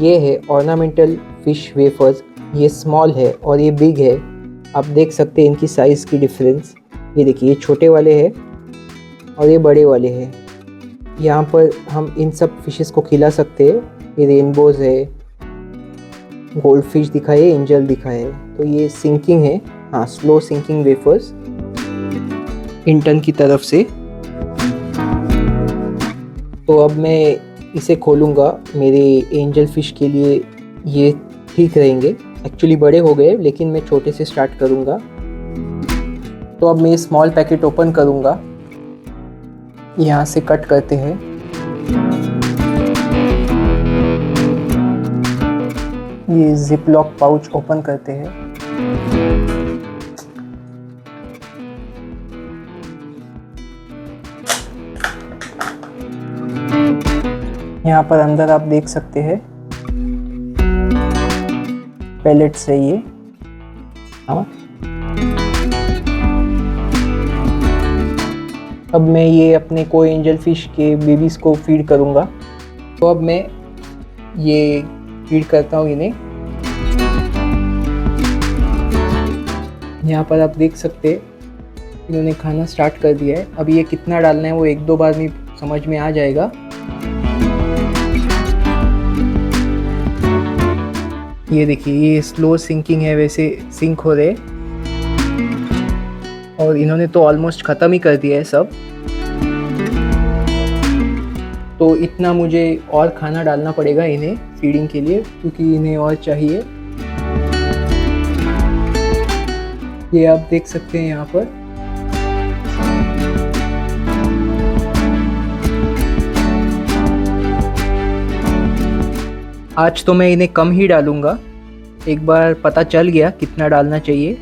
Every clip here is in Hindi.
ये है ऑर्नामेंटल फिश वेफर्स। ये स्मॉल है और ये बिग है। आप देख सकते हैं इनकी साइज़ की डिफरेंस। ये देखिए, ये छोटे वाले हैं और ये बड़े वाले हैं। यहाँ पर हम इन सब फिशेस को खिला सकते हैं। ये रेनबोज है, गोल्ड फिश दिखा है, एंजल दिखा है। तो ये सिंकिंग है, हाँ, स्लो सिंकिंग वेफर्स इंटन की तरफ से। तो अब मैं इसे खोलूँगा। मेरे एंजल फिश के लिए ये ठीक रहेंगे। एक्चुअली बड़े हो गए, लेकिन मैं छोटे से स्टार्ट करूँगा। तो अब मैं ये स्मॉल पैकेट ओपन करूँगा। यहाँ से कट करते हैं। ये जिप लॉक पाउच ओपन करते हैं। यहाँ पर अंदर आप देख सकते हैं पेलेट्स है ये। हाँ, अब मैं ये अपने कोई एंजल फिश के बेबीज को फीड करूँगा। तो अब मैं ये फीड करता हूँ इन्हें। यहाँ पर आप देख सकते हैं इन्होंने खाना स्टार्ट कर दिया है। अब ये कितना डालना है वो एक दो बार में समझ में आ जाएगा। ये देखिए, ये स्लो सिंकिंग है, वैसे सिंक हो रहे। और इन्होंने तो ऑलमोस्ट ख़त्म ही कर दिया है सब। तो इतना मुझे और खाना डालना पड़ेगा इन्हें फीडिंग के लिए, क्योंकि इन्हें और चाहिए। ये आप देख सकते हैं यहाँ पर। आज तो मैं इन्हें कम ही डालूंगा, एक बार पता चल गया कितना डालना चाहिए।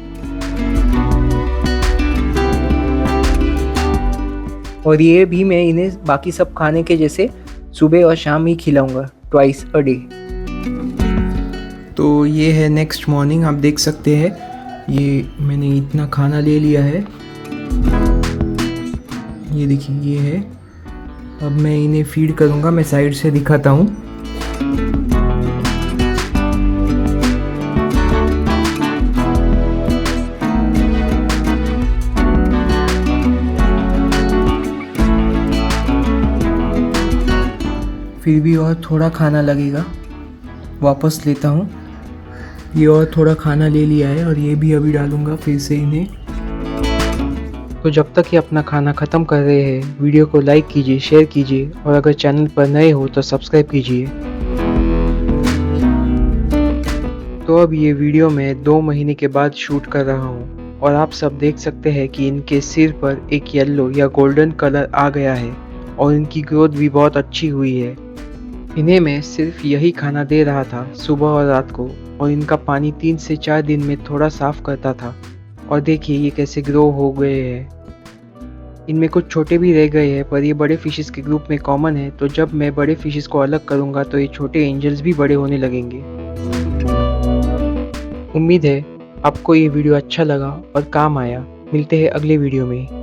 और ये भी मैं इन्हें बाकी सब खाने के जैसे सुबह और शाम ही खिलाऊंगा, ट्वाइस अ डे। तो ये है नेक्स्ट मॉर्निंग। आप देख सकते हैं ये मैंने इतना खाना ले लिया है। ये देखिए, ये है। अब मैं इन्हें फीड करूंगा। मैं साइड से दिखाता हूँ। फिर भी और थोड़ा खाना लगेगा, वापस लेता हूँ। ये और थोड़ा खाना ले लिया है और ये भी अभी डालूँगा फिर से इन्हें। तो जब तक ये अपना खाना ख़त्म कर रहे हैं, वीडियो को लाइक कीजिए, शेयर कीजिए और अगर चैनल पर नए हो तो सब्सक्राइब कीजिए। तो अब ये वीडियो मैं 2 महीने के बाद शूट कर रहा हूँ और आप सब देख सकते हैं कि इनके सिर पर एक येलो या गोल्डन कलर आ गया है और इनकी ग्रोथ भी बहुत अच्छी हुई है। इन्हें मैं सिर्फ यही खाना दे रहा था सुबह और रात को, और इनका पानी 3 से 4 दिन में थोड़ा साफ करता था। और देखिए ये कैसे ग्रो हो गए हैं। इनमें कुछ छोटे भी रह गए हैं, पर ये बड़े फिशेस के ग्रुप में कॉमन है। तो जब मैं बड़े फिशेस को अलग करूँगा तो ये छोटे एंजल्स भी बड़े होने लगेंगे। उम्मीद है आपको ये वीडियो अच्छा लगा और काम आया। मिलते हैं अगले वीडियो में।